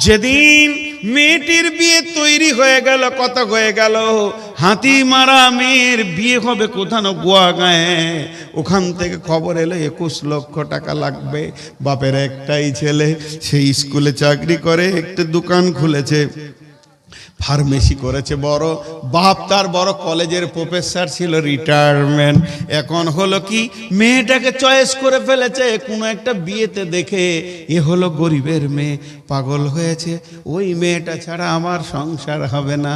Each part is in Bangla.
যেদিন মেয়েটির বিয়ে তৈরি হয়ে গেল, কথা হয়ে গেল, হাতি মারা মেয়ের বিয়ে হবে কোথাও গোয়া গায়ে। ওখান থেকে খবর এলো 21 লক্ষ টাকা লাগবে। বাপের একটাই ছেলে, সেই স্কুলে চাকরি করে, একটা দোকান খুলেছে, ফার্মেসি করেছে বড়। বাপ তার বড় কলেজের প্রফেসর ছিল, রিটায়ারমেন্ট। এখন হলো কি, মেয়েটাকে চয়েস করে ফেলেছে কোনো একটা বিয়েতে দেখে, এ হলো গরিবের মেয়ে, পাগল হয়েছে, ওই মেয়েটা ছাড়া আমার সংসার হবে না।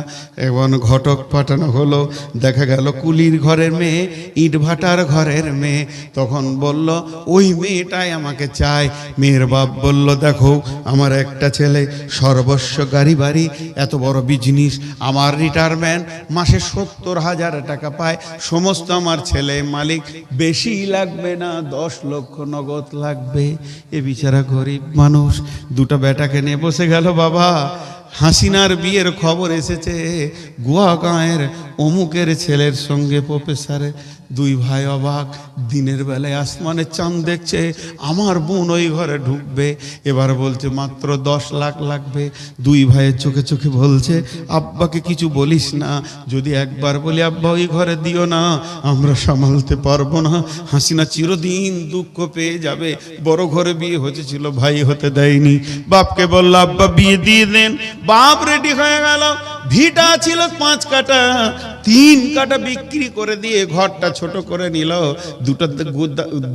এবং ঘটক পাঠানো হলো, দেখা গেল কুলির ঘরের মেয়ে, ইট ভাটার ঘরের মেয়ে। তখন বলল ওই মেয়েটাই আমাকে চায়। মেয়ের বাপ বলল দেখো আমার একটা ছেলে, সর্বস্ব গাড়ি বাড়ি, এত বড় বিজনেস, আমার রিটায়ারমেন্ট, মাসে 70,000 টাকা পায়, সমস্ত আমার ছেলে মালিক, বেশি লাগবে না, 10 লক্ষ নগদ লাগবে। এ বিচারা গরিব মানুষ দুটো বেটাকে নিয়ে বসে গেল। বাবা, হাসিনার বিয়ের খবর এসেছে, গোয়া গাঁয়ের অমুকের ছেলের সঙ্গে প্রফেসরের। দুই ভাই অবাক, দিনের বেলায় আসমানে চাঁদ দেখছে, আমার বোন ওই ঘরে ঢুকবে। এবার বলছে মাত্র 10 লাখ লাগবে। দুই ভাইয়ের চোখে চোখে বলছে আব্বাকে কিছু বলিস না, যদি একবার বলি আব্বা ওই ঘরে দিও না, আমরা সামালতে পারবো না, হাসিনা চিরদিন দুঃখ পেয়ে যাবে। বড় ঘরে বিয়ে হয়েছিল, ভাই হতে দেয়নি। বাপকে বলল আব্বা বিয়ে দিয়ে দেন। বাপ রেডি হয়ে গেল। ভিটা ছিল 5 কাঠা, 3 কাঠা বিক্রি করে দিয়ে ঘরটা ছোট করে নিল।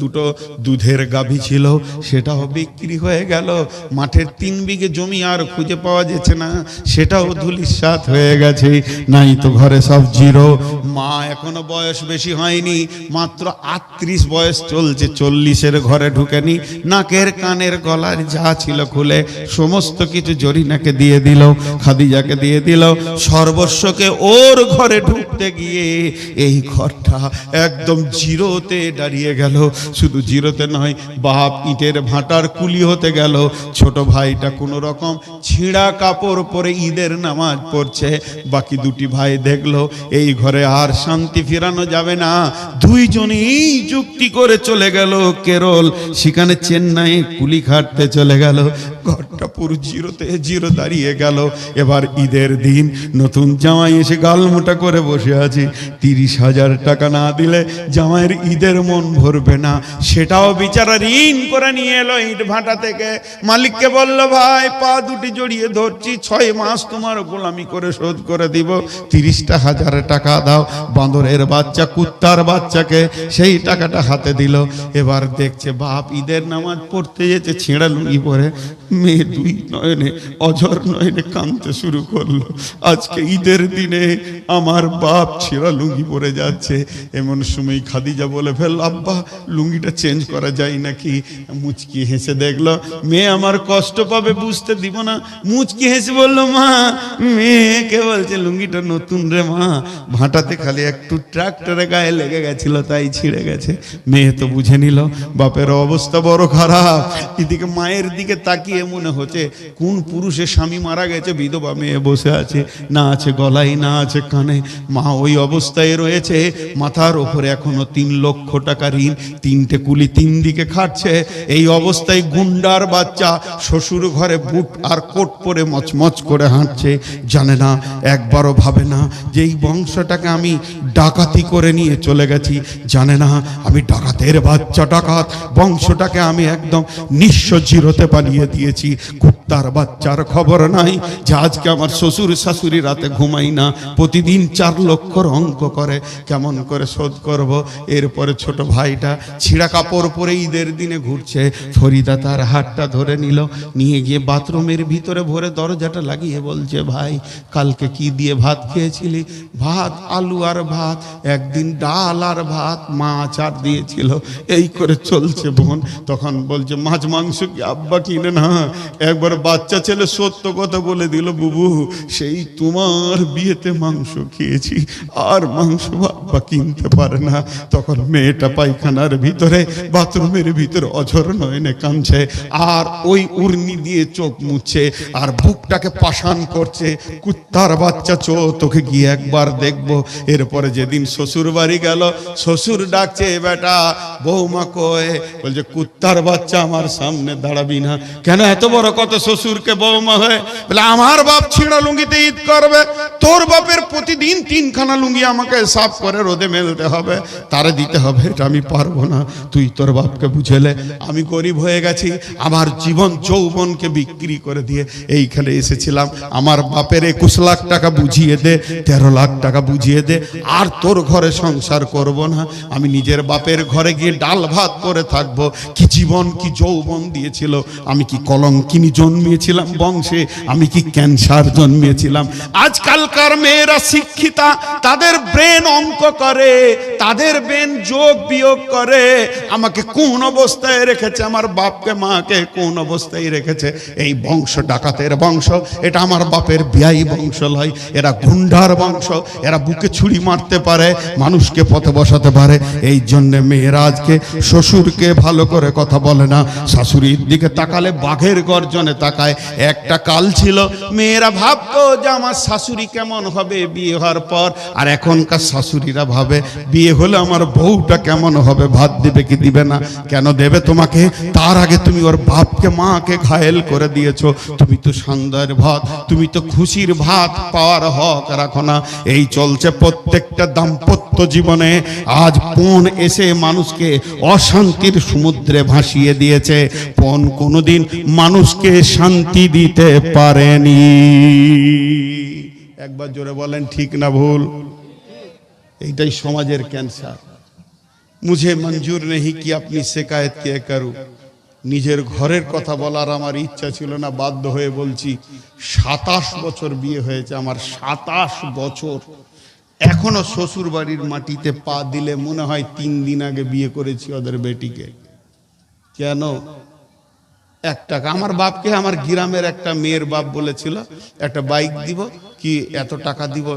দুটো দুধের গাভী ছিল, সেটাও বিক্রি হয়ে গেল। মাঠের 3 বিঘে জমি আর খুঁজে পাওয়া যাচ্ছে না, সেটাও ধুলিস্যাৎ হয়ে গেছে। নাই তো ঘরে সব জিরো। মা এখনো বয়স বেশি হয়নি, মাত্র 38 বয়স চলছে, 40-এর ঘরে ঢুকেনি। নাকের কানের গলার যা ছিল খুলে সমস্ত কিছু জরিনাকে দিয়ে দিল, খাদিজাকে দিয়ে দিল। সর্বস্বকে ওর ঘরে ঢুকতে গিয়ে এই ঘরটা একদম জিরোতে দাঁড়িয়ে গেল। শুধু জিরোতে নয়, বাপ ইটের ভাটার কুলি হতে গেল। ছোট ভাইটা কোনো রকম ছিঁড়া কাপড় পরে ঈদের নামাজ পড়ছে। বাকি দুটি ভাই দেখলো এই ঘরে আর শান্তি ফিরানো যাবে না, দুইজনেই যুক্তি করে চলে গেল কেরল, সেখানে চেন্নাই কুলি খাটতে চলে গেল। ঘরটা পুরো জিরোতে জিরো দাঁড়িয়ে গেল। এবার ঈদের দিন নতুন জামাই এসে গালমোটা করে বসে আছে। 30,000 টাকা না দিলে জামাইয়ের ঈদের মন ভরবে না, সেটাও বিচারা ঋণ করে নিয়ে এলো ইট ভাটা থেকে। মালিককে বলল ভাই পা দুটি জড়িয়ে ধরছি, 6 মাস তোমার গোলামি করে শোধ করে দিব, 30,000 টাকা দাও। বাঁদরের বাচ্চা, কুত্তার বাচ্চাকে সেই টাকাটা হাতে দিল। এবার দেখছে বাপ ঈদের নামাজ পড়তে যেতে ছেঁড়া লুঙ্গি পরে, মেয়ে দুই নয়নে অঝর নয়নে কাঁদতে শুরু করলো। আজকে ঈদের দিনে আমার বাপ ছেঁড়া লুঙ্গি পরে যাচ্ছে। এমন সময় খাদিজা বলে ফেল আব্বা লুঙ্গিটা চেঞ্জ করা যায় নাকি? মুচকি হেসে দেখলো মেয়ে আমার কষ্ট পাবে, বুঝতে দিব না। মুচকি হেসে বললো মা, মেয়েকে বলছে লুঙ্গিটা নতুন রে মা, ভাটাতে খালি একটু ট্রাক্টরে গায়ে লেগে গেছিল তাই ছিঁড়ে গেছে। মেয়ে তো বুঝে নিল বাপের অবস্থা বড় খারাপ। এদিকে মায়ের দিকে তাকিয়ে মনে হচ্ছে কোন পুরুষের স্বামী মারা গেছে, বিধবা মেয়ে বসে আছে, না আছে গলায় না আছে কানে, মা ওই অবস্থায় রয়েছে। মাথার ওপরে এখনো 3 লক্ষ টাকা ঋণ, 3টে কুলি 3 দিকে খাটছে। এই অবস্থায় গুন্ডার বাচ্চা শ্বশুর ঘরে বুট আর কোট পরে মচমচ করে হাঁটছে। জানে না, একবারও ভাবে না যে এই বংশটাকে আমি ডাকাতি করে নিয়ে চলে গেছি। জানে না আমি ডাকাতের বাচ্চা, ডাকাত বংশটাকে আমি একদম নিঃস্ব জিরোতে পালিয়ে দিয়েছি। কুত্তার বাচ্চার খবর নাই যে আজকে আমার শ্বশুর শাশুড়ি রাতে ঘুমাই না, প্রতিদিন 4 লক্ষর অঙ্ক করে, কেমন করে শোধ করব। এরপরে ছোট ভাইটা ছিঁড়া কাপড় পরে ঈদের দিনে ঘুরছে। ফরিদা তার হাতটা ধরে নিল, নিয়ে গিয়ে বাথরুমের ভিতরে ভরে দরজাটা লাগিয়ে বলছে ভাই কালকে কি দিয়ে ভাত খেয়েছিলি? ভাত, আলু আর ভাত, একদিন ডাল আর ভাত, মাছ আর দিয়েছিল। এই করে চলছে বোন। তখন বলছে মাছ মাংস কি আব্বা কিনে না? একবার বাচ্চা ছেলে সত্য কথা বলে দিল, বুবু সেই তোমার বিয়েতে মাংস খেয়েছি। দিয়েছি, আর মাংস বা কিনতে পারে না। তখন মেয়েটা পায়খানার ভিতরে, বাথরুমের ভিতরে অঝর নয়নে কাঁদছে, আর ওই উর্নি দিয়ে চোখ মুছছে, আর বুকটাকে পাষাণ করছে। কুত্তার বাচ্চা, চো তোকে গিয়ে একবার দেখবো। এরপরে যেদিন শ্বশুর বাড়ি গেল, শ্বশুর ডাকছে, বেটা বৌমা কয়? বলছে কুত্তার বাচ্চা, আমার সামনে দাঁড়াবি না। কেন? এত বড় কত শ্বশুরকে বৌমা হয়ে? বলে আমার বাপ ছিঁড়া লুঙ্গিতে ঈদ করবে, তোর বাপের প্রতিদিন 3খানা লুঙ্গি আমাকে সাফ করে রোদে মেলতে হবে, তারে দিতে হবে, এটা আমি পারবো না। তুই তোর বাপকে বুঝেলে। আমি গরিব হয়ে গেছি, আমার জীবন যৌবনকে বিক্রি করে দিয়ে এইখানে এসেছিলাম। আমার বাপের 21 লাখ টাকা বুঝিয়ে দে, 13 লাখ টাকা বুঝিয়ে দে, আর তোর ঘরে সংসার করব না। আমি নিজের বাপের ঘরে গিয়ে ডাল ভাত করে থাকবো। কি জীবন, কি যৌবন দিয়েছিল। আমি কি কলঙ্কিনী জন্মিয়েছিলাম বংশে? আমি কি ক্যান্সার জন্মিয়েছিলাম? আজকালকার মেয়েরা শিক্ষিতা, তাদের ব্রেন অঙ্ক করে, তাদের ব্রেন যোগ বিয়োগ করে। আমাকে কোন অবস্থায় রেখেছে, আমার বাপকে মাকে কোন অবস্থায় রেখেছে। এই বংশ ডাকাতের বংশ, এটা আমার বাপের বিয়াই বংশ লয়। এরা গুন্ডার বংশ, এরা বুকে ছুরি মারতে পারে, মানুষকে পথে বসাতে পারে। এই জন্য মেয়েরা আজকে শ্বশুরকে ভালো করে কথা বলে না, শাশুড়ির দিকে তাকালে বাঘের গর্জনে তাকায়। একটা কাল ছিল মেয়েরা ভাবতো যে আমার শাশুড়ি কেমন হবে বিয়ে হওয়ার পর, আর এখনকার শাশুড়িরা ভাবে বিয়ে হলে আমার বউটা কেমন হবে, ভাত দেবে কি দিবে না। কেন দেবে তোমাকে? তার আগে তুমি ওর বাপকে মাকে ঘায়েল করে দিয়েছো। তুমি তো সন্ধ্যার ভাত, তুমি তো খুশির ভাত পাওয়ার হক রাখো না। এই চলছে প্রত্যেকটা দাম্পত্য জীবনে। আজ পণ এসে মানুষকে অশান্তির সমুদ্রে ভাসিয়ে দিয়েছে। পণ কোনোদিন মানুষকে শান্তি দিতে পারেনি। একবার জোরে বলেন ঠিক না ভুল? এইটাই সমাজের ক্যান্সার। মুঝে মঞ্জুর নেই কি আপনি শিকায়ত কে করু। নিজের ঘরের কথা বলার আমার ইচ্ছা ছিল না, বাধ্য হয়ে বলছি। 27 বছর বিয়ে হয়েছে আমার, 27 বছর। এখনো শ্বশুর বাড়ির মাটিতে পা দিলে মনে হয় 3 দিন আগে বিয়ে করেছি ওদের বেটিকে। কেন? 1 টাকা। আমার বাপকে আমার গ্রামের একটা মেয়ের বাপ বলেছিল একটা বাইক দিব, কি এত টাকা দিব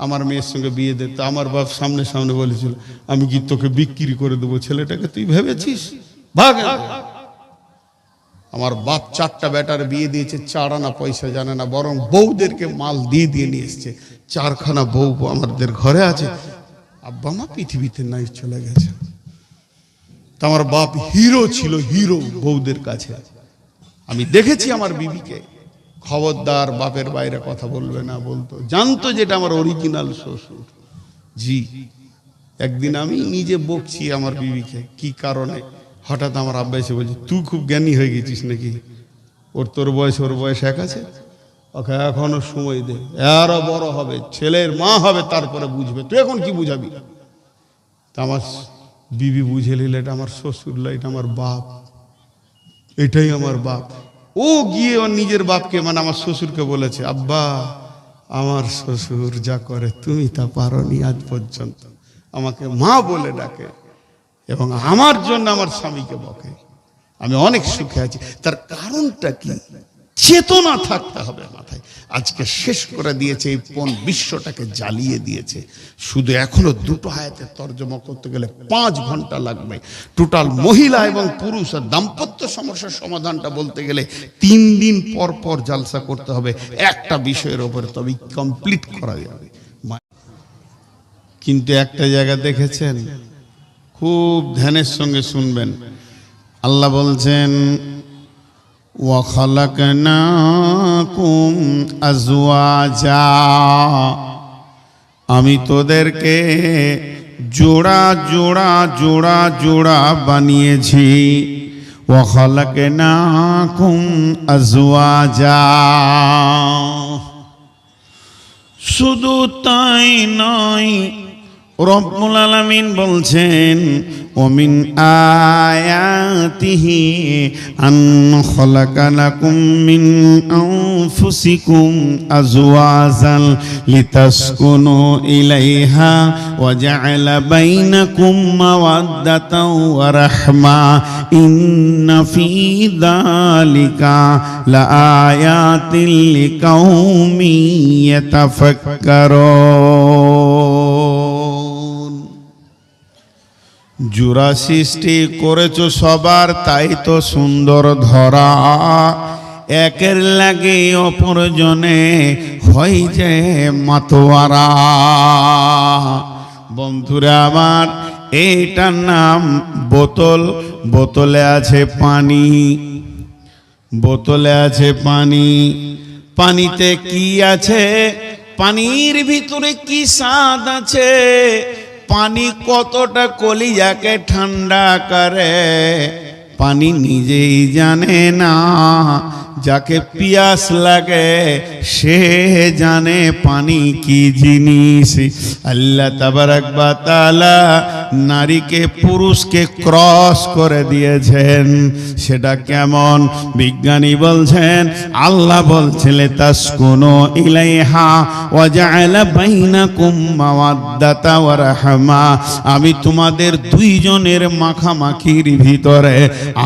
আমার মেয়ের সঙ্গে বিয়ে দে। তো আমার বাপ সামনে সামনে বলেছিল, আমি কি তোকে বিক্রি করে দেবো ছেলেটাকে? তুই ভেবেছিস? ভাগ। আমার বাপ 4টা বেটার বিয়ে দিয়েছে, 4 আনা পয়সা জানে না, বরং বউদেরকে মাল দিয়ে দিয়ে নিয়ে এসছে। 4খানা বউ আমাদের ঘরে আছে। আব্বা মা পৃথিবীতে নাই, চলে গেছে। তা আমার বাপ হিরো ছিল, হিরো বউদের কাছে। আমি দেখেছি আমার বিবিকে, খবরদার বাপের বাইরে কথা বলবে না বলতো, জানতো যেটা আমার অরিজিনাল শ্বশুর। জি, একদিন আমি নিজে বকছি আমার বিবিকে, কি কারণে? হঠাৎ আমার আব্বা এসে বলছে, তুই খুব জ্ঞানী হয়ে গেছিস নাকি? তোর বয়স ওর বয়স এক আছে, ওকে এখনো সময় দে, আরো বড় হবে, ছেলের মা হবে, তারপরে বুঝবে। তুই এখন কি বুঝাবি? তা আমার বিবি বুঝে নিলে এটা আমার শ্বশুর লয়, এটা আমার বাপ, এটাই আমার বাপ। ও গিয়ে ওর নিজের বাপকে, মানে আমার শ্বশুরকে বলেছে, আব্বা আমার শ্বশুর যা করে তুমি তা পারোনি আজ পর্যন্ত। আমাকে মা বলে ডাকে এবং আমার জন্য আমার স্বামীকে বকে। আমি অনেক সুখে আছি। তার কারণটা কি? চেতনা থাকতে হবে মাথায়। আজকে শেষ করে দিয়েছে, এই পণ বিশ্বটাকে জ্বালিয়ে দিয়েছে। শুধু এখনো 2টো আয়াতের তর্জমা করতে গেলে 5 ঘন্টা লাগবে। টোটাল মহিলা এবং পুরুষ আর দাম্পত্য সমস্যার সমাধানটা বলতে গেলে 3 দিন পর পর জালসা করতে হবে একটা বিষয়ের ওপরে, তবে কমপ্লিট করা যাবে। কিন্তু একটা জায়গা দেখেছেন, খুব ধ্যানের সঙ্গে শুনবেন। আল্লাহ বলছেন, ওয়া খালাকনাকুম আজওয়াজা, আমি তোদেরকে জোড়া জোড়া জোড়া জোড়া বানিয়েছি। ওয়া খালাকনাকুম আজওয়াজা, শুধু তাই নয়, রব্বুল আলামিন বলছেন, ওমিন আয়াতিহি আন খালাকা লাকুম মিন আনফুসিকুম আজওয়াজান লিতাসকুনু ইলাইহা ওয়া জাআলা বাইনাকুম মাওয়াদ্দাতাও ওয়া রাহমা ইন্না ফী যালিকা লাআয়াতিন লিকাউমিন ইয়াতাফাক্কারুন। জোড়া সৃষ্টি করেছো সবার, তাই তো সুন্দর ধরা। একের লাগে অপরজনে হয় যে মাতোয়ারা। বন্ধুরা আমার, এইটার নাম বোতল। বোতলে আছে পানি, বোতলে আছে পানি। পানিতে কি আছে? পানির ভিতরে কি স্বাদ আছে? পানি কতটা কলিজাকে ঠান্ডা করে পানি নিজেই জানে না। যাকে পিয়াস লাগে সে জানে পানি কি জিনিস। আল্লাহ তাবারক ওয়া তাআলা নারীকে পুরুষকে ক্রস করে দিয়েছেন। সেটা কেমন? বিজ্ঞানী বলছেন, আল্লাহ বলছেন তাসকুনু ইলাইহা ওয়া জাআলা বাইনাকুম মাওয়াদ্দাতা ওয়া রাহমা। আমি তোমাদের দুইজনের মাখামাখির ভিতরে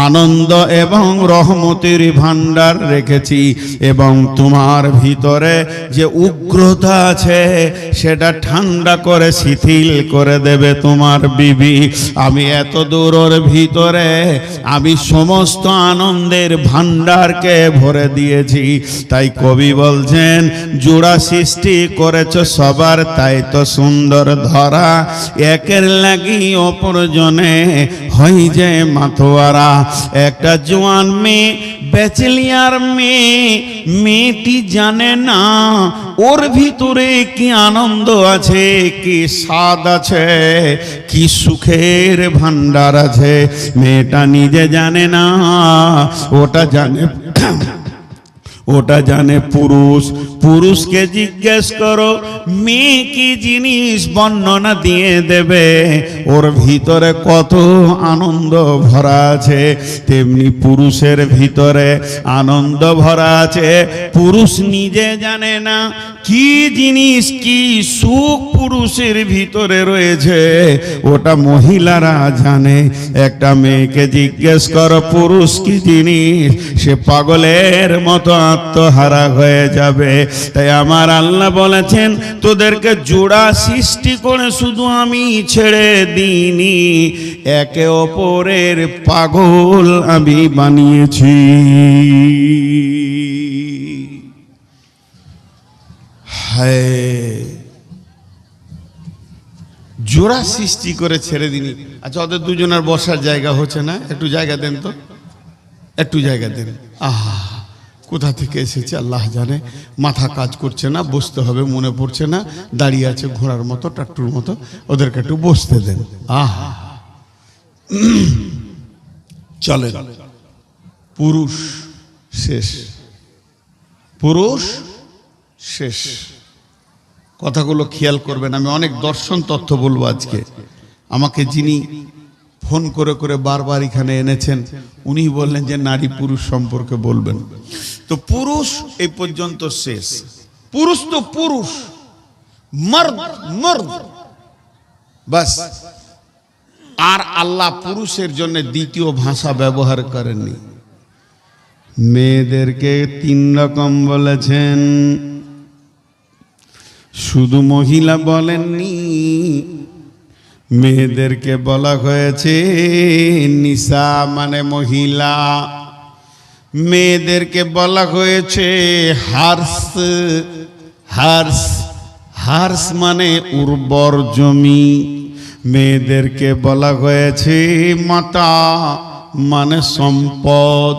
আনন্দ এবং রহমতের ভান্ডার রেখেছি, এবং তোমার ভিতরে যে উগ্রতা আছে সেটা ঠান্ডা করে শিথিল করে দেবে তোমার বিবি। আমি এত দূরের ভিতরে আমি সমস্ত আনন্দের ভান্ডারকে ভরে দিয়েছি। তাই কবি বলছেন, জোড়া সৃষ্টি করেছো সবার, তাই তো সুন্দর ধরা। একের লাগি অপরজনে হয় যে মাতোয়ারা। একটা জোয়ান মেয়ে, ব্যাচেলিয়ার মেয়ে, মেয়েটি জানে না ওর ভিতরে কি আনন্দ আছে, কি স্বাদ আছে, কি সুখের ভান্ডার আছে। মেয়েটা নিজে জানে না, ওটা জানে ওটা জানে পুরুষ। পুরুষকে জিজ্ঞেস করো মেয়ে কি জিনিস, বর্ণনা দিয়ে দেবে ওর ভিতরে কত আনন্দ ভরা আছে। তেমনি পুরুষের ভিতরে আনন্দ ভরা আছে, পুরুষ নিজে জানে না কি জিনিস, কি সুখ পুরুষের ভিতরে রয়েছে, ওটা মহিলারা জানে। একটা মেয়েকে জিজ্ঞেস করো পুরুষ কি জিনিস, সে পাগলের মতো আত্মহারা হয়ে যাবে। তাই আমার আল্লাহ বলেছেন, তোদেরকে জোড়া সৃষ্টি করে শুধু আমি ছেড়ে দিইনি, একে অপরের পাগল আমি বানিয়েছি। জোড়া সৃষ্টি করে ছেড়ে দিনি। আচ্ছা, ওদের দুজনের বসার জায়গা হচ্ছে না, একটু জায়গা দেন তো, একটু জায়গা দেন। আহা, কোথা থেকে এসেছে আল্লাহ জানে, মাথা কাজ করছে না, বসতে হবে মনে পড়ছে না, দাঁড়িয়ে আছে ঘোড়ার মতো, টাট্টুর মতো, ওদেরকে একটু বসতে দেন। আহা, চলে। পুরুষ শেষ, পুরুষ শেষ। কথাগুলো খেয়াল করবেন। আমি অনেক দর্শন তথ্য বলবো আজকে। আমাকে যিনি ফোন করে করে বারবার এখানে এনেছেন, উনি বললেন যে নারী পুরুষ সম্পর্কে বলবেন। তো পুরুষ এই পর্যন্ত শেষ। পুরুষ তো পুরুষ, মর্দ মর্দ, বাস। আর আল্লাহ পুরুষের জন্য দ্বিতীয় ভাষা ব্যবহার করেননি। মেয়েদেরকে 3 রকম বলেছেন, শুধু মহিলা বলেননি। মেয়েদেরকে বলা হয়েছে নিসা মানে মহিলা, মেয়েদেরকে বলা হয়েছে হার্স, হার্স, হার্স মানে উর্বর জমি। মেয়েদেরকে বলা হয়েছে মাতা মানে সম্পদ।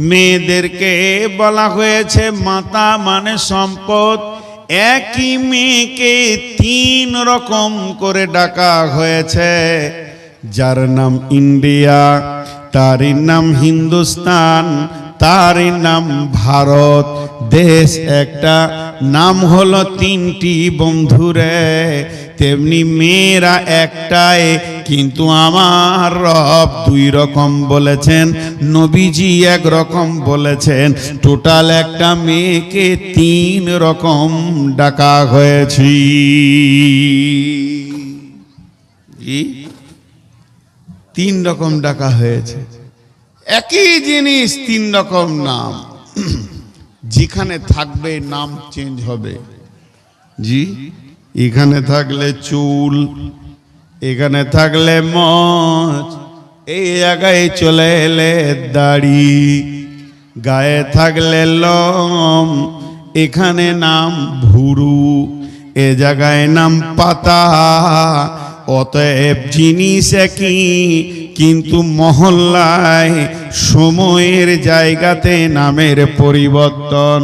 মেয়েদেরকে বলা হয়েছে মাতা মানে সম্পদ। একই মেয়েকে 3 রকম করে ডাকা হয়েছে। যার নাম ইন্ডিয়া, তারই নাম হিন্দুস্তান, তারই নাম ভারত। দেশ একটা, নাম হলো 3টি বন্ধুরে। তেমনি মেয়েরা একটাই, কিন্তু আমার রব 2 রকম বলেছেন, নবীজি 1 রকম বলেছেন। টোটাল একটা মেয়েকে 3 রকম ডাকা হয়েছে। 3 রকম ডাকা হয়েছে। একই জিনিস 3 রকম নাম। যেখানে থাকবে নাম চেঞ্জ হবে। জি, এখানে থাকলে চুল, এখানে থাকলে মজ, এই জায়গায় চলে এলে দাড়ি, গায়ে থাকলে লম, এখানে নাম ভুরু, এ জায়গায় নাম পাতা। অতএব জিনিস একই, কিন্তু মহল্লায় সময়ের জায়গাতে নামের পরিবর্তন।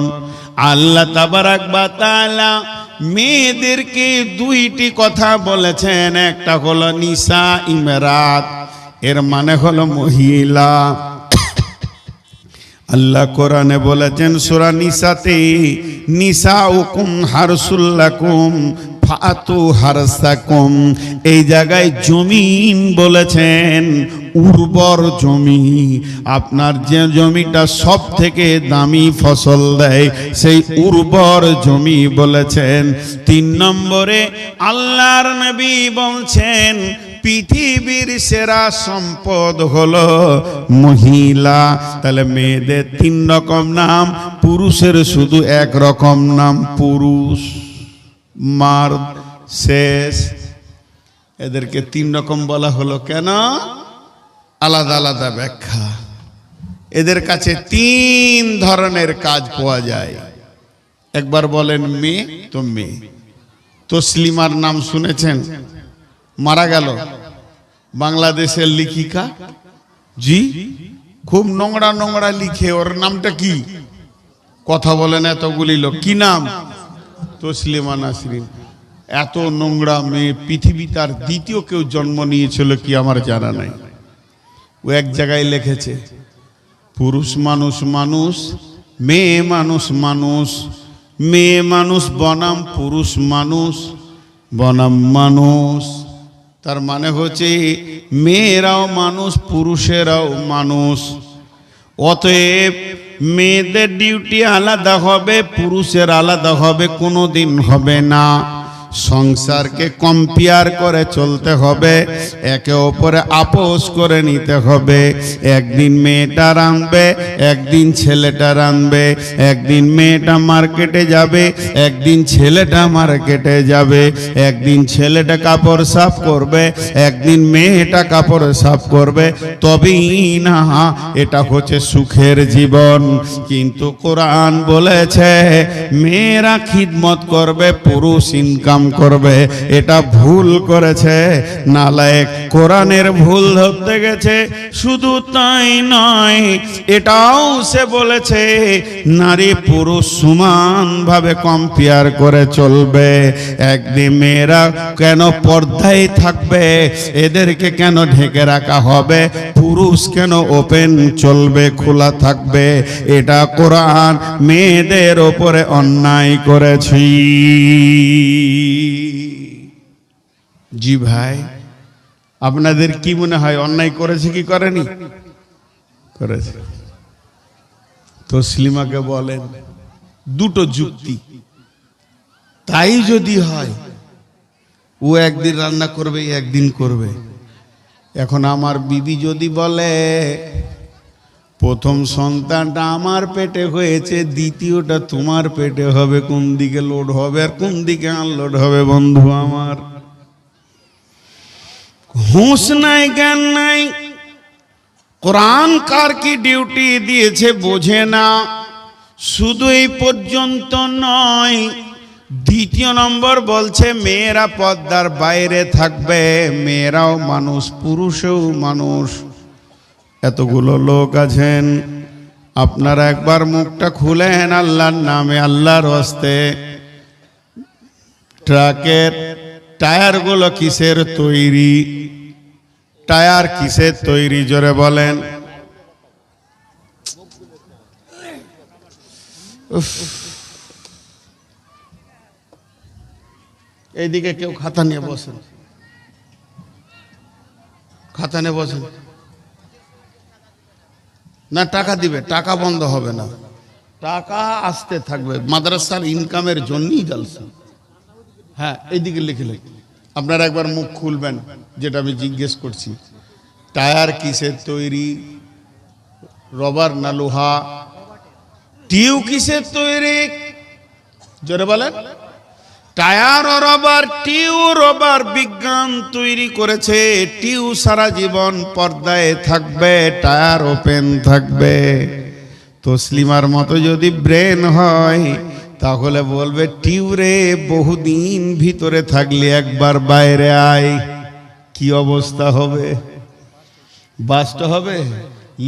আল্লাহ তাবারাক ওয়া তাআলা মেয়েদেরকে দুইটি কথা বলেছেন, একটা হলো নিসা ইমরাত, এর মানে হলো মহিলা। আল্লাহ কোরআনে বলেছেন সূরা নিসাতে, নিসাউকুম হারসুল লাকুম ফাতু হারসাকুম। এই জায়গায় জমিন বলেছেন উর্বর জমি, আপনার যে জমিটা সব থেকে দামি ফসল দেয় সেই উর্বর জমি বলেছেন। 3 নম্বরে আল্লাহর নবী বলছেন পৃথিবীর সেরা সম্পদ হলো মহিলা। তাহলে মেয়েদের 3 রকম নাম, পুরুষের শুধু এক রকম নাম, পুরুষ মার্দ শেষ। এদেরকে 3 রকম বলা হলো কেন? আলাদা আলাদা ব্যাখ্যা। এদের কাছে 3 ধরনের কাজ পাওয়া যায়। একবার বলেন মেয়ে তো মেয়ে। তসলিমার নাম শুনেছেন? মারা গেল বাংলাদেশের লেখিকা, জি, খুব নোংরা নোংরা লিখে। ওর নামটা কি? কথা বলেন এতগুলি লোক, কি নাম? তসলিমা নাসরিন। এত নোংরা মেয়ে পৃথিবী তার দ্বিতীয় কেউ জন্ম নিয়েছিল কি আমার জানা নাই। ও এক জায়গায় লিখেছে পুরুষ মানুষ মানুষ, মেয়ে মানুষ মানুষ, মেয়ে মানুষ বনাম পুরুষ মানুষ বনাম মানুষ। তার মানে হচ্ছে মেয়েরাও মানুষ, পুরুষেরাও মানুষ। অতএব মেয়েদের ডিউটি আলাদা হবে, পুরুষের আলাদা হবে, কোনোদিন হবে না। সংসারকে কম্পেয়ার করে চলতে হবে, একে অপরে আপোষ করে নিতে হবে। একদিন মেয়েটা রাঁধবে, একদিন ছেলেটা রাঁধবে, একদিন মেয়েটা মার্কেটে যাবে, একদিন ছেলেটা মার্কেটে যাবে, একদিন ছেলেটা কাপড় সাফ করবে, একদিন মেয়েটা কাপড় সাফ করবে। তবেই না এটা হচ্ছে সুখের জীবন। কিন্তু কোরআন বলেছে মেয়েরা খিদমত করবে, পুরুষ ইনকাম করবে। এটা ভুল করেছে নালায়েক, কোরআনের ভুল ধরতে গেছে। শুধু তাই নয়, এটাও সে বলেছে নারী পুরুষ সমান ভাবে কম্পেয়ার করে চলবে। একদিন মেয়েরা কেন পর্দায় থাকবে, এদেরকে কেন ঢেকে রাখা হবে? পুরুষ কেন ওপেন চলবে, খোলা থাকবে? এটা কোরআন মেয়েদের ওপরে অন্যায় করেছি। জি ভাই, আপনাদের কি মনে হয় অন্যায় করেছে কি করেনি? করেছে। তসলিমাকে বলেন দুটো যুক্তি, তাই যদি হয় ও একদিন রান্না করবে, একদিন করবে। এখন আমার বিবি যদি বলে প্রথম সন্তানটা আমার পেটে হয়েছে, দ্বিতীয়টা তোমার পেটে হবে, কোন দিকে লোড হবে আর কোন দিকে আনলোড হবে? বন্ধু আমার, হুঁশ নাই, জ্ঞান নাই। কোরআন কার কি ডিউটি দিয়েছে বোঝে না। শুধু এই পর্যন্ত নয়, 2 নম্বর বলছে মেয়েরা পর্দার বাইরে থাকবে। মেয়েরাও মানুষ, পুরুষও মানুষ। এতগুলো লোক আছেন, আপনারা একবার মুখটা খুলেন আল্লাহর নামে, আল্লাহর হস্তে। ট্রাকের টায়ারগুলো কিসের তৈরি? টায়ার কিসের তৈরি জোরে বলেন? এইদিকে কেউ খাতা নিয়ে বসেন, খাতা নিয়ে বসেন। না, টাকা দিবে, টাকা বন্ধ হবে না, টাকা আসতে থাকবে। মাদ্রাসার ইনকামের জন্যই জালসা। হ্যাঁ, এইদিকে লিখে লিখে আপনারা একবার মুখ খুলবেন, যেটা আমি জিজ্ঞেস করছি। টায়ার কিসের তৈরি? রবার না লোহা? টিউ কিসের তৈরি জোরে বলেন? টায়ার ও রবার, টিউ রবার বিজ্ঞান তৈরি করেছে। টিউ সারা জীবন পর্দায় থাকবে, টায়ার ওপেন থাকবে। তসলিমার মতো যদি ব্রেন হয় তাহলে বলবে টিউ রে বহুদিন ভিতরে থাকলে একবার বাইরে আয়। কি অবস্থা হবে? বাস্ট হবে,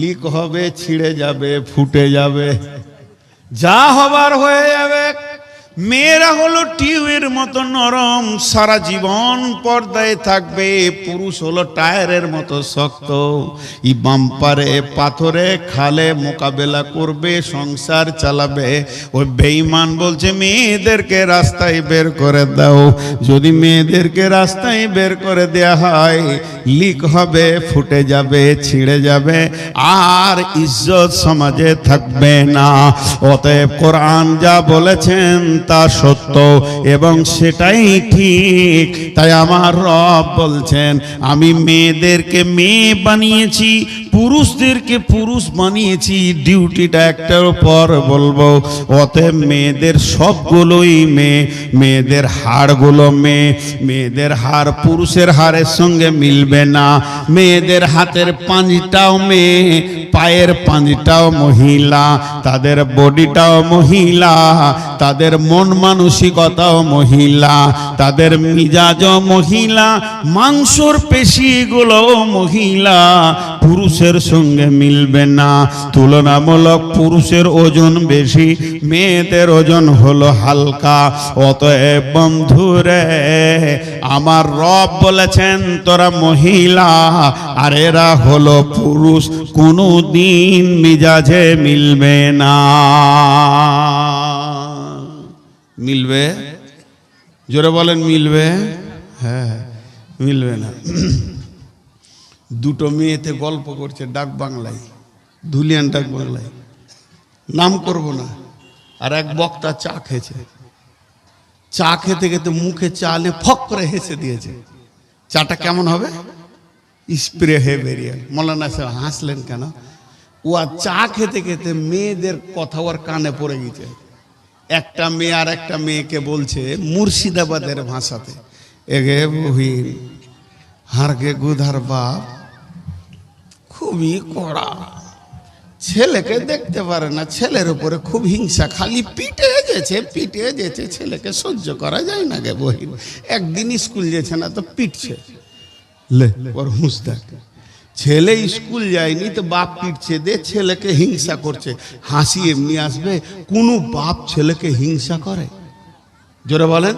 লিক হবে, ছিঁড়ে যাবে, ফুটে যাবে, যা হবার হয়ে যাবে। মেয়েরা হলো টিউবের মতো নরম, সারা জীবন পর্দায় থাকবে। পুরুষ হলো টায়ারের মতো শক্ত, ই বাম্পারে পাথরে খালে মোকাবেলা করবে, সংসার চালাবে। ওই বেঈমান বলছে মেয়েদেরকে রাস্তায় বের করে দাও। যদি মেয়েদেরকে রাস্তায় বের করে দেয়া হয়, লিক হবে, ফুটে যাবে, ছিঁড়ে যাবে, আর ইজ্জত সমাজে থাকবে না। অতএব কোরআন যা বলেছেন তা সত্য এবং সেটাই ঠিক। তাই আমার রব বলছেন আমি মেয়েদেরকে মেয়ে বানিয়েছি, পুরুষদেরকে পুরুষ বানিয়েছি। ডিউটিটা একটার পর বলবো। অতএব মেয়েদের সবগুলোই মেয়ে, মেয়েদের হাড়গুলো মেয়ে। মেয়েদের হাড় পুরুষের হাড়ের সঙ্গে মিলবে না। মেয়েদের হাতের পাঁজটাও মেয়ে, পায়ের পাঁজটাও মহিলা, তাদের বডিটাও মহিলা, তাদের মন মানসিকতাও মহিলা, তাদের মিজাজও মহিলা, মাংসর পেশিগুলো মহিলা। পুরুষের সঙ্গে মিলবে না। তুলনামূলক পুরুষের ওজন বেশি, মেয়েদের ওজন হলো হালকা। অতএব বন্ধুরে আমার রব বলেছেন তোরা মহিলা আর এরা হলো পুরুষ, কোনো দিন মিজাজে মিলবে না। মিলবে? জোরে বলেন মিলবে? হ্যাঁ, মিলবে না। দুটো মেয়েতে গল্প করছে ডাক বাংলায়, ধুলিয়ান ডাক বাংলায়, নাম করব না। আর এক বক্তা চা খেয়েছে, চা খেতে খেতে মুখে চা নিয়ে ফক করে হেসে দিয়েছে। চাটা কেমন হবে? স্প্রে হয়ে বেরিয়ে। মৌলানা সাহেব হাসলেন কেন? ও আর চা খেতে খেতে মেয়েদের কথা ওর কানে পড়ে গেছে। একটা মেয়ে আর একটা মেয়েকে বলছে মুর্শিদাবাদের ভাষাতে, এগে বহিন হারকে গুধার বাপ খুবই কড়া, ছেলেকে দেখতে পারে না, ছেলের উপরে খুব হিংসা, খালি পিটে যেছে, ছেলেকে সহ্য করা যায় না গে বহিন। একদিন স্কুল যেছে না তো পিটছে। লে ওর হুঁশ দেখ, ছেলে স্কুল যায়নি তো বাপ পিটছে, দে ছেলেকে হিংসা করছে। হাসি এমনি আসবে, কোনো বাপ ছেলেকে হিংসা করে? জোরে বলেন।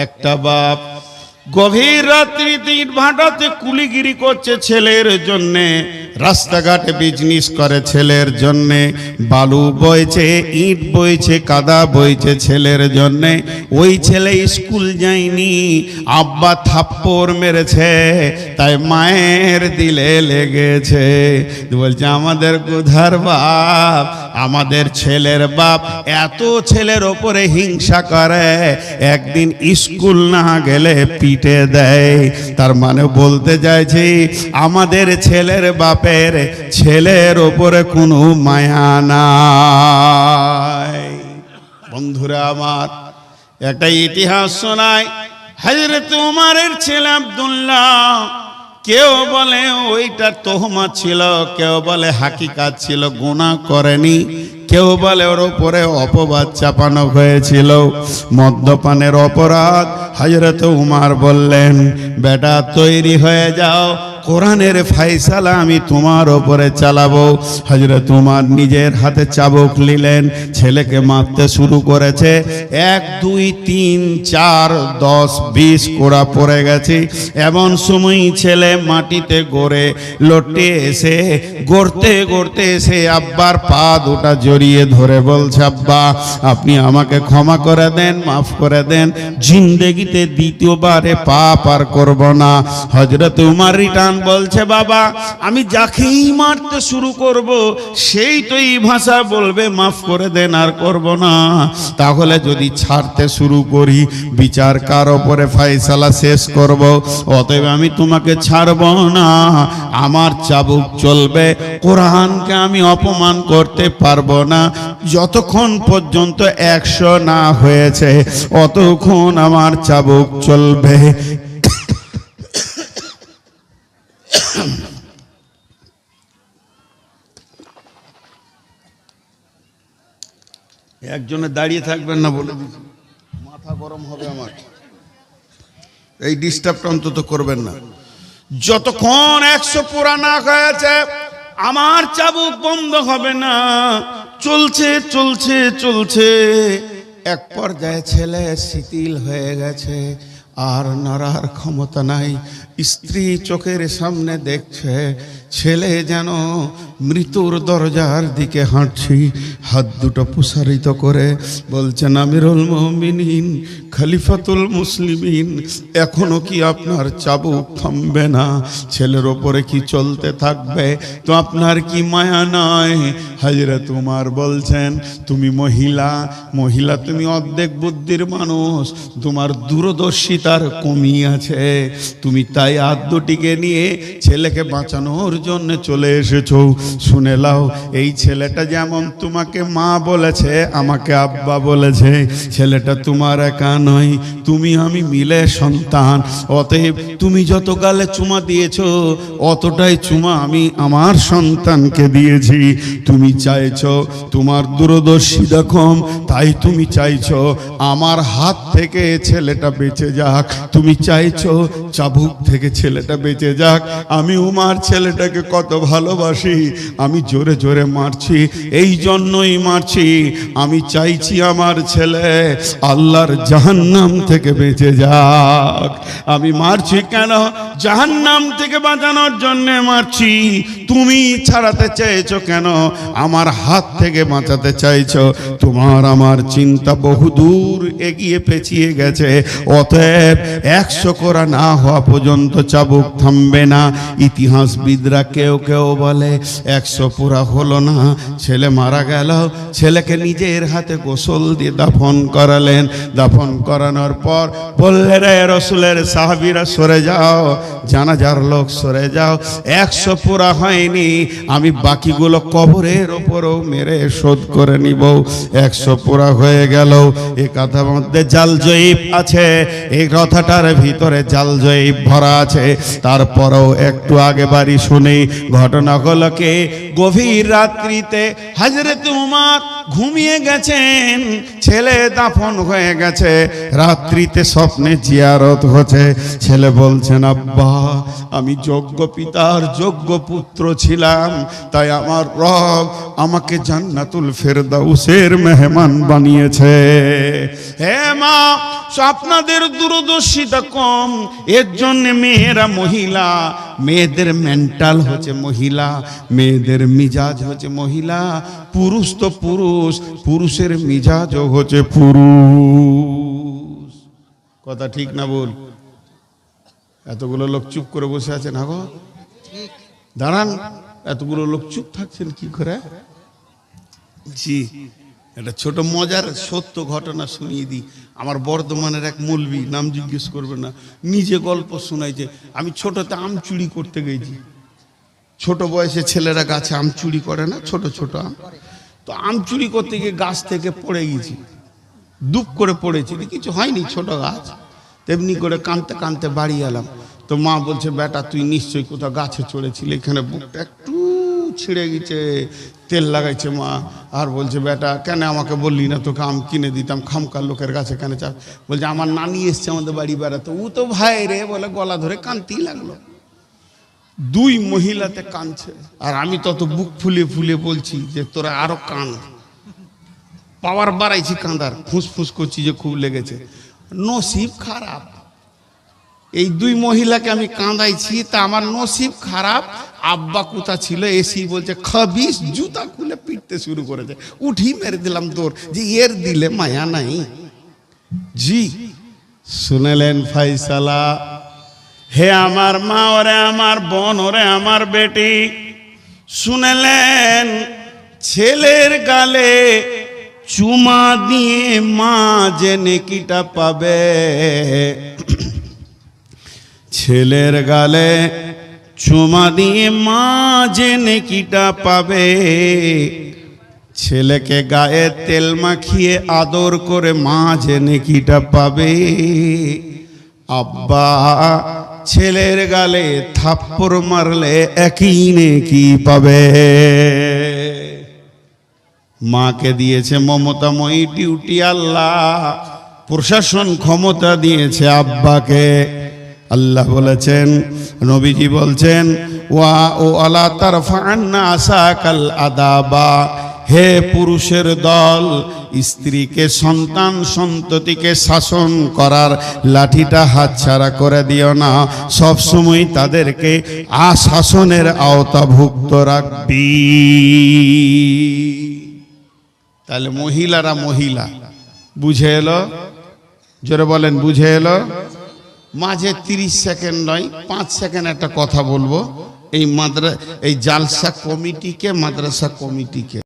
একটা বাপ গভীর রাত্রিতে ইট ভাটাতে কুলিগিরি করছে ছেলের জন্যে, রাস্তাঘাটে বিজনেস করে ছেলের জন্যে, বালু বইছে, ইট বইছে, কাদা বইছে ছেলের জন্যে। ওই ছেলে স্কুল যায়নি, আব্বা থাপ্পড় মেরেছে, তাই মায়ের দিলে লেগেছে। বলছে আমাদের গুধার বাপ, আমাদের ছেলের বাপ এত ছেলের ওপরে হিংসা করে, একদিন স্কুল না গেলে পিটে দেয়। তার মানে বলতে চাইছি আমাদের ছেলের বাপের ছেলের ওপরে কোনো মায়া নাই। বন্ধুরা আমার, একটা ইতিহাস শোনায়। হযরত উমরের ছেলে আব্দুল্লাহ, কেউ বলে ওইটা তোহমত ছিল, কেউ বলে হাকিকাত ছিল, গুনাহ করেনি, কেউ বলে ওর উপরে অপবাদ চাপানো হয়েছিল, মদ্যপানের অপরাধ। হযরত উমর বললেন বেটা তৈরি হয়ে যাও, কোরআনের ফায়সালা আমি তোমার ওপরে চালাবো। হযরত উমর নিজের হাতে চাবুক নিলেন, ছেলেকে মারতে শুরু করেছে। 1 2 3 4 10 20 কোড়া পড়ে গেছে। এমন সময় ছেলে মাটিতে গড়ে লটে এসে গড়তে গড়তে এসে আব্বার পা দুটা জড়িয়ে ধরে বলছে আব্বা আপনি আমাকে ক্ষমা করে দেন, মাফ করে দেন, জিন্দেগিতে দ্বিতীয়বারে পাপ আর করব না। হযরত উমর রিটার্ন শয়তান বলছে বাবা আমি যাকেই মারতে শুরু করব সেই তো এই ভাষা বলবে মাফ করে দেন আর করব না, তাহলে যদি ছাড়তে শুরু করি বিচার কার ওপরে ফয়সালা শেষ করব, অতএব আমি তোমাকে ছাড়ব না, আমার চাবুক চলবে, কোরআনকে আমি অপমান করতে পারবো না, যতক্ষণ পর্যন্ত 100 না হয়েছে অতক্ষণ আমার চাবুক চলবে। একজনে দাঁড়িয়ে থাকবেন না বলে দিচ্ছি, মাথা গরম হবে আমার, এই ডিস্টার্বটা অন্তত করবেন না। যতক্ষণ 100 পুরা না হয়েছে আমার চাবুক বন্ধ হবে না, চলছে চলছে চলছে, এক পর্যায়ে ছেলে শিথিল হয়ে গেছে, আর নড়ার ক্ষমতা নাই, স্ত্রী চোখের সামনে দেখছে ছেলে যেন মৃত্যুর দরজার দিকে হাঁটছি, হাত দুটো প্রসারিত করে বলছেন আমিরুল মুমিনিন খলিফাতুল মুসলিমিন, এখনো কি আপনার চাবুক থামবে না? ছেলের ওপরে কি চলতে থাকবে? তো আপনার কি মায়া নয়? হযরত উমর বলছেন তুমি মহিলা তুমি অর্ধেক বুদ্ধির মানুষ, তোমার দূরদর্শিতার কমি আছে, তুমি তাই হাত দুটিকে নিয়ে ছেলেকে বাঁচানোর জন্য চলে এসেছো। শুনে লাও, এই ছেলেটা যেমন তোমাকে মা বলেছে আমাকে আব্বা বলেছে, ছেলেটা তোমার একা নয়, তুমি আমি মিলে সন্তান, অতএব তুমি যত গালে চুমা দিয়েছো অতটাই চুমা আমি আমার সন্তানকে দিয়েছি। তুমি চাইছো তোমার দূরদর্শিতা কম, তাই তুমি চাইছো আমার হাত থেকে ছেলেটা বেঁচে যাক, তুমি চাইছো চাবুক থেকে ছেলেটা বেঁচে যাক। আমি উমার ছেলেটাকে কত ভালোবাসি, আমি জোরে জোরে মারছি, এই জন্যই মারছি, আমি চাইছি আমার ছেলে আল্লাহর জাহান্নাম থেকে বেঁচে যাক। আমি মারছি কেন? জাহান্নাম থেকে বাঁচানোর জন্য মারছি। তুমি ছাড়াতে চাইছো কেন? আমার হাত থেকে বাঁচাতে চাইছো। তোমার আমার চিন্তা বহুদূর এগিয়ে পেছিয়ে গেছে, অতএব 100 করা না হওয়া পর্যন্ত চাবুক থামবে না। ইতিহাসবিদরা কেউ কেউ বলে 100 পুরা হলো না, ছেলে মারা গেল, ছেলেকে নিজের হাতে গোসল দিয়ে দাফন করালেন। দাফন করানোর পর বললেন রে রাসূলের সাহাবীরা সরে যাও, জানাজার লোক সরে যাও, 100 পুরা হয়নি, আমি বাকিগুলো কবরের ওপরও মেরে শোধ করে নিব। 100 পুরা হয়ে গেল, এই কথার মধ্যে জাল জয়ীব আছে, এই কথাটার ভিতরে জাল জয়ীব ভরা আছে। তারপরেও একটু আগে বাড়ি শুনি ঘটনাগুলোকে। গভীর রাত্রিতে হযরত উমর ঘুমিয়ে গেছেন, ছেলে দাফন হয়ে গেছে, রাত্রিতে স্বপ্নে জিয়ারত হচ্ছে। ছেলে বলছেন আব্বা আমি যোগ্য পিতার যোগ্য পুত্র ছিলাম, তাই আমার রব আমাকে জান্নাতুল ফেরদাউসের মেহমান বানিয়েছে। হে মা, আপনাদের দূরদর্শিতা কম, এর জন্য মেয়েরা মহিলা, মেয়েদের মেন্টাল হচ্ছে মহিলা, মেয়েদের মিজাজ হচ্ছে মহিলা, পুরুষ তো পুরুষ, পুরুষের মিজাজও হচ্ছে পুরুষ। কথা ঠিক না বল? এতগুলো লোক চুপ করে বসে আছেন, আগো দাঁড়ান, এতগুলো লোক চুপ থাকছেন কি করে? জি, একটা ছোট মজার সত্য ঘটনা শুনিয়ে দিই। আমার বর্ধমানের এক মৌলবি, নাম জিজ্ঞেস করবে না, নিজে গল্প শোনাইছে। আমি ছোটতে আম চুরি করতে গেছি, ছোট বয়সে ছেলেরা গাছে আম চুরি করে না, ছোট ছোট আম, তো আম চুরি করতে গিয়ে গাছ থেকে পড়ে গেছি, দুপ করে পড়েছি, কিছু হয়নি, ছোট গাছ, তেমনি করে কাঁদতে কাঁদতে বাড়ি এলাম। তো মা বলছে বেটা তুই নিশ্চয়ই কোথাও গাছে চড়েছিলি, এখানে বুকটা একটু ছিঁড়ে গেছে, তেল লাগাইছে মা, আর বলছে বেটা কেন আমাকে বললি না, তোকে আম কিনে দিতাম, খামকার লোকের কাছে কেন চা? বলছে আমার নানি এসছে আমাদের বাড়ি বেড়াতে, ও তো ভাই রে বলে গলা ধরে কাঁদতেই লাগলো। 2 মহিলাতে কাঁদছে, আর আমি তত বুক ফুলে ফুলে বলছি যে তোরা আরো কান, পাওয়ার বাড়াইছি কাঁদার, ফুসফুস করছি যে খুব লেগেছে। নসিব খারাপ, এই 2 মহিলাকে আমি কাঁদাইছি, তা আমার নসিব খারাপ, আব্বা কোথা ছিল এসি বলছে খাবিস, জুতা খুলে পিটতে শুরু করেছে, উঠি মেরে দিলাম দৌড়, যে এর দিলে মায়া নাই। জি শুনেলেন ফয়সালা, হে আমার মা, ওরে আমার বোন, ওরে আমার বেটি, শুনেলেন ছেলের গালে চুমা দিয়ে মা যে নেকিটা পাবে, ছেলের গালে চুমা দিয়ে মা যে নেকিটা পাবে, ছেলেকে গায়ে তেল মাখিয়ে আদর করে মা যে নেকিটা পাবে, আব্বা ছেলের গালে থাপ্পড় মারলে একই নেকি পাবে। মাকে দিয়েছে মমতাময়ী ডিউটি আল্লাহ, প্রশাসন ক্ষমতা দিয়েছে আব্বাকে। আল্লাহ বলেছেন, নবীজি বলছেন, ওয়া ও আলা তারফা'আন্না আসাকাল আদাবা, হে পুরুষের দল, স্ত্রীকে সন্তান সন্ততিকে শাসন করার লাঠিটা হাতছাড়া করে দিও না, সব সময় তাদেরকে আশাসনের আওতাভুক্ত রাখবি। তাহলে মহিলারা মহিলা বুঝে এলো? জোরে বলেন, বুঝে এলো? মাঝে 30 সেকেন্ড নয়, 5 সেকেন্ড একটা কথা বলবো। এই জালসা কমিটিকে, মাদ্রাসা কমিটিকে